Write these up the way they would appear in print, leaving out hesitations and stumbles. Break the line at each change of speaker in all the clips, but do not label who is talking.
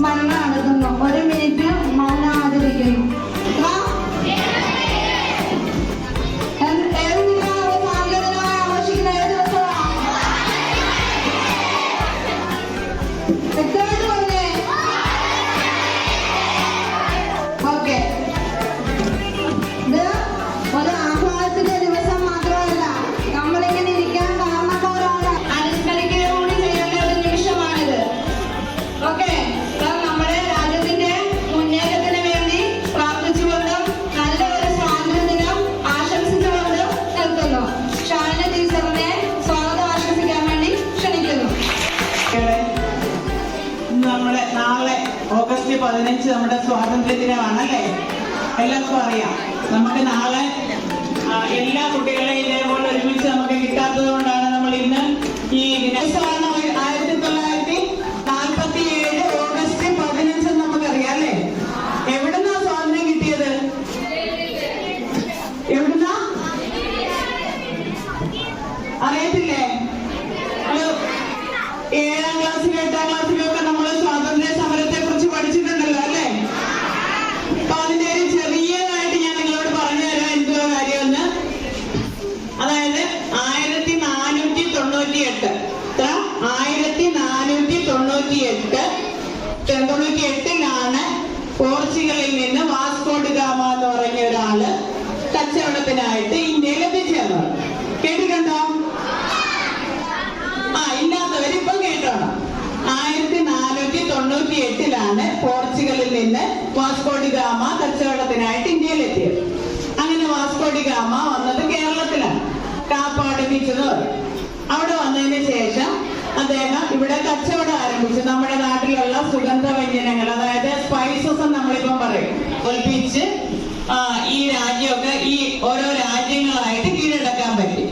സ്മരണ നടത്തുന്നു. 1 മിനിറ്റ് മൗനം ആചരിക്കുന്നു.
ഓഗസ്റ്റ് 15 നമ്മുടെ സ്വാതന്ത്ര്യ ദിനമാണല്ലേ? എല്ലാവർക്കും അറിയാം. നമുക്ക് നാളെ എല്ലാ കുട്ടികളെയും ഇതേപോലെ ഒരുമിച്ച് നമുക്ക് കിട്ടാത്തത് കൊണ്ടാണ് നമ്മൾ ഇന്ന് ഈ ദിവസമാണ് 1947 ഓഗസ്റ്റ് 15 നമുക്കറിയാം അല്ലേ? എവിടുന്നാ സ്വാതന്ത്ര്യം കിട്ടിയത്? എവിടുന്നാ അറിയത്തില്ലേ? 7ാം ക്ലാസ്സിലും 8ാം ക്ലാസ്സിലും ഒക്കെ നമ്മൾ സ്വാതന്ത്ര്യ സമരത്തെ കുറിച്ച് പഠിച്ചിട്ടുണ്ടല്ലോ അല്ലേ? അപ്പൊ അതിന്റെ ഒരു ചെറിയതായിട്ട് ഞാൻ നിങ്ങളോട് പറഞ്ഞു തരാം എന്തുവാ കാര്യമെന്ന്. അതായത് 1498 പോർച്ചുഗലിൽ നിന്ന് വാസ്കോ ഡി ഗാമ എന്ന് പറഞ്ഞ ഒരാള് കച്ചവടത്തിനായിട്ട് ഇന്ത്യയിൽ എത്തിച്ചേർന്നത്. കേട്ടിട്ടുണ്ടോ? ഇല്ലാത്തവരിപ്പം കേട്ടോണം. 1498 പോർച്ചുഗലിൽ നിന്ന് വാസ്കോ ഡി ഗാമ കച്ചവടത്തിനായിട്ട് ഇന്ത്യയിൽ എത്തിയത്. അങ്ങനെ വാസ്കോ ഡി ഗാമ വന്നത് കേരളത്തിലാണ്, കാപ്പാട് ബീച്ച് എന്ന് പറയും. അവിടെ വന്നതിന് ശേഷം അദ്ദേഹം ഇവിടെ കച്ചവടം ആരംഭിച്ചു. നമ്മുടെ നാട്ടിലുള്ള സുഗന്ധവ്യഞ്ജനങ്ങൾ, അതായത് സ്പൈസസ് നമ്മളിപ്പം പറയും, ഒൽപ്പിച്ച് ഈ രാജ്യമൊക്കെ ഈ ഓരോ രാജ്യങ്ങളായിട്ട് കീഴടക്കാൻ പറ്റി.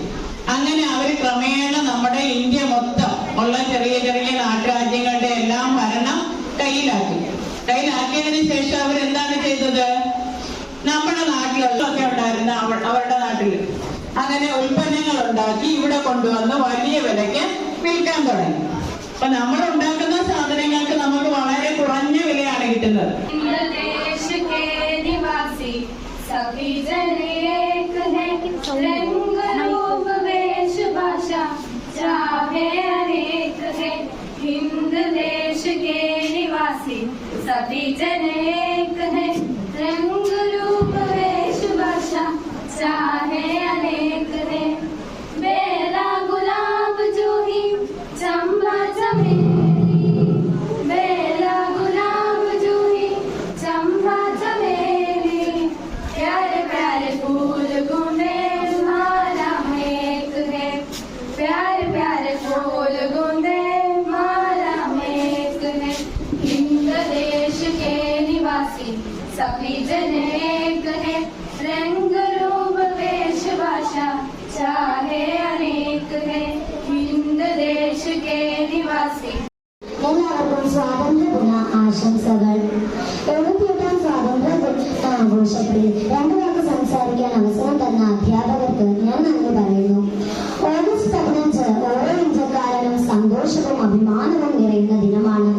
അങ്ങനെ അവർ ക്രമേണ നമ്മുടെ ഇന്ത്യ മൊത്തം ഉള്ള ചെറിയ ചെറിയ നാട്ടുരാജ്യങ്ങളുടെ എല്ലാം ഭരണം കയ്യിലാക്കിയതിനു ശേഷം അവരെന്താണ് ചെയ്തത്? നമ്മുടെ നാട്ടിലൊക്കെ ഉണ്ടായിരുന്ന അവരുടെ നാട്ടിൽ അങ്ങനെ ഉൽപ്പന്നങ്ങൾ ഉണ്ടാക്കി ഇവിടെ കൊണ്ടുവന്ന് വലിയ വിലയ്ക്ക് വിൽക്കാൻ തുടങ്ങി. അപ്പൊ നമ്മൾ ഉണ്ടാക്കുന്ന സാധനങ്ങൾക്ക് നമുക്ക് വളരെ കുറഞ്ഞ വിലയാണ് കിട്ടുന്നത്.
हिंद देश के निवासी सभी जन एक है, रंग रूप वेश भाषा चाहे अनेक है। बेला गुलाब जूही चंपा चमेली, बेला गुलाब जूही चंपा चमेली, प्यारे प्यारे फूल गुने माला में एक है, प्यारे प्यारे फूल गुने सभी जन एक है, रंग रूप वेश भाषा चाहे अनेक है, हिंद देश के निवासी.
എല്ലാവർക്കും സ്വാതന്ത്ര്യദിന ആശംസകൾ. 78ാം സ്വാതന്ത്ര്യ ആഘോഷത്തിൽ 2 വാക്ക് സംസാരിക്കാൻ അവസരം തന്ന അധ്യാപകർക്ക് ഞാൻ നന്ദി പറയുന്നു. ഓഗസ്റ്റ് 15 ഓരോ ഇന്ത്യക്കാരനും സന്തോഷവും അഭിമാനവും നിറയുന്ന ദിനമാണ്.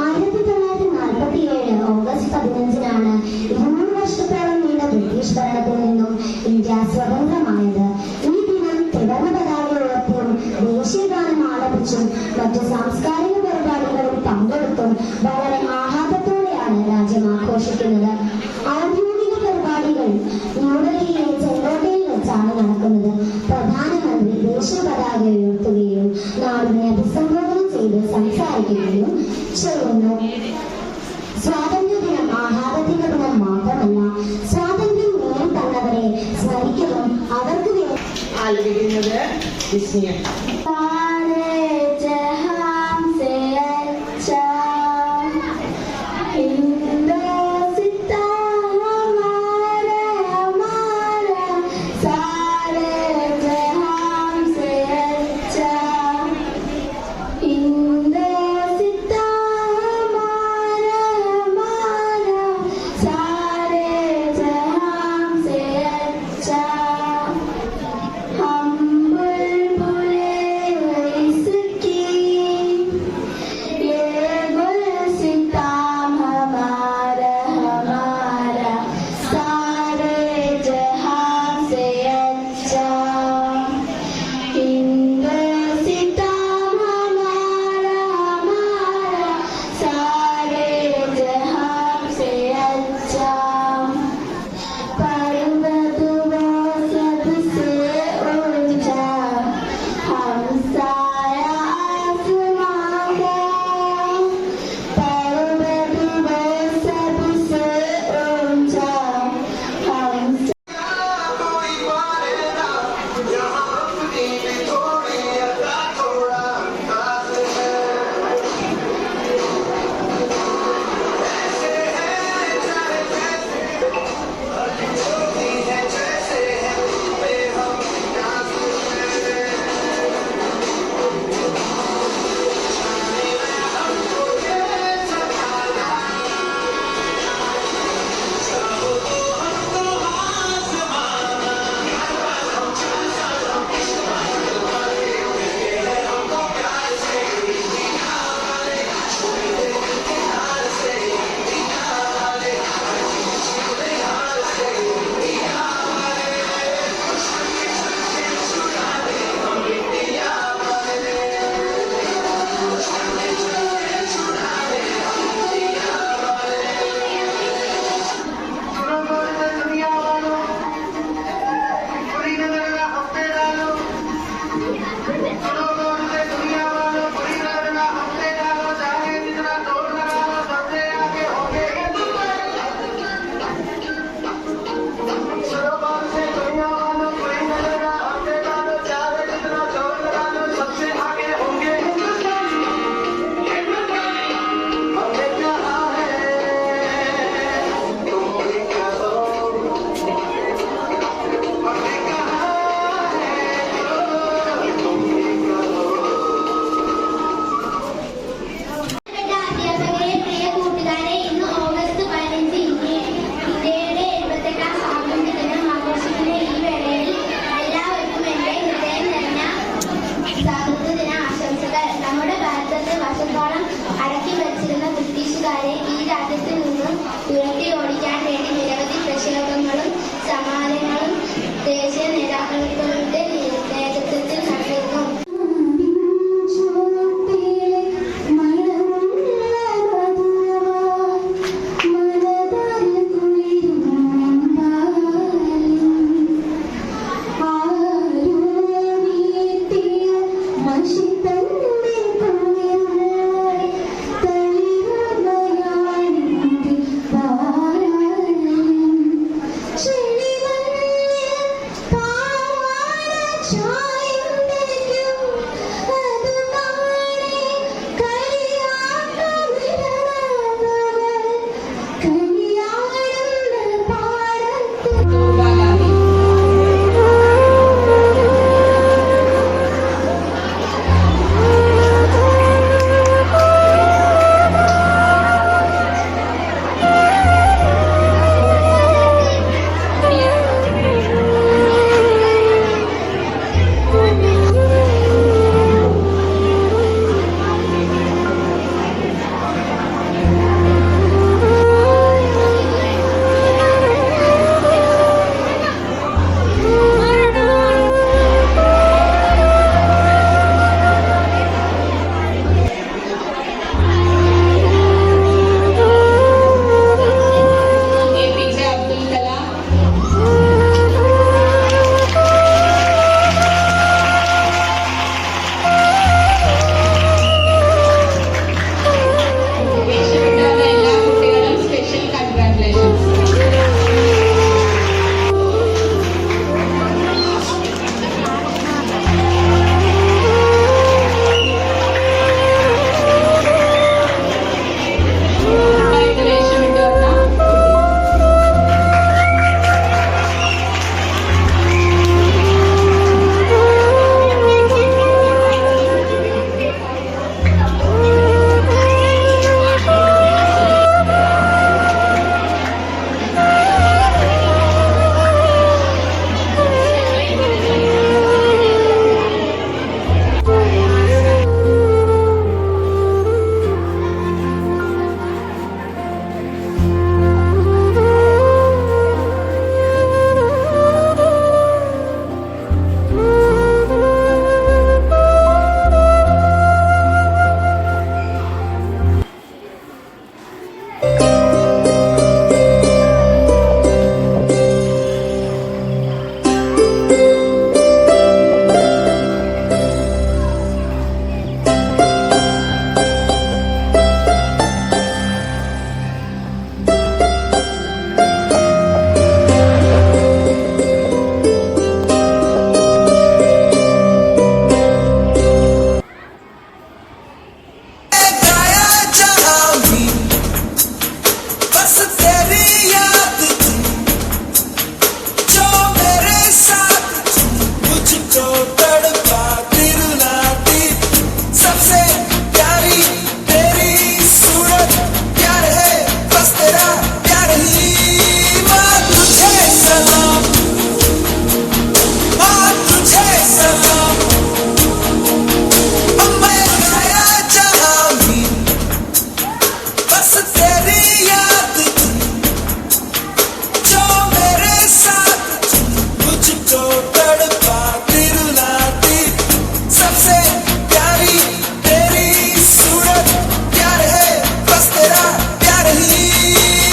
1947 ഓഗസ്റ്റ് 15 200 വർഷത്തോളം നീണ്ട ബ്രിട്ടീഷ് ഭരണത്തിൽ നിന്നും ഇന്ത്യ സ്വതന്ത്രമായത്. ഈ ദിനം ത്രിവർണ്ണ പതാക ഉയർത്തിയും ദേശീയഗാനം ആലപിച്ചും മറ്റു സാംസ്കാരിക പരിപാടികളിൽ പങ്കെടുത്തും വളരെ ആഹ്ലാദത്തോടെയാണ് രാജ്യം ആഘോഷിക്കുന്നത്. ഔദ്യോഗിക പരിപാടികൾ ന്യൂഡൽഹിയിലെ ചെങ്കോട്ടയിൽ വെച്ചാണ് നടക്കുന്നത്. പ്രധാനമന്ത്രി ദേശീയ പതാക ഉയർത്തുകയും നാടിനെ അഭിസംബോധന ചെയ്ത് സംസാരിക്കുകയും ചെയ്യുന്നു. സ്വാതന്ത്ര്യദിനം ആഹ്ലാദത്തിന്റെ ദിനം മാത്രമല്ല, സ്വാതന്ത്ര്യം നേടിത്തന്നവരെ സ്മരിക്കലും അവർക്ക്
ആലപിക്കുന്നത് വിസ്മയം.
हम बुलबुले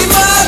Bye.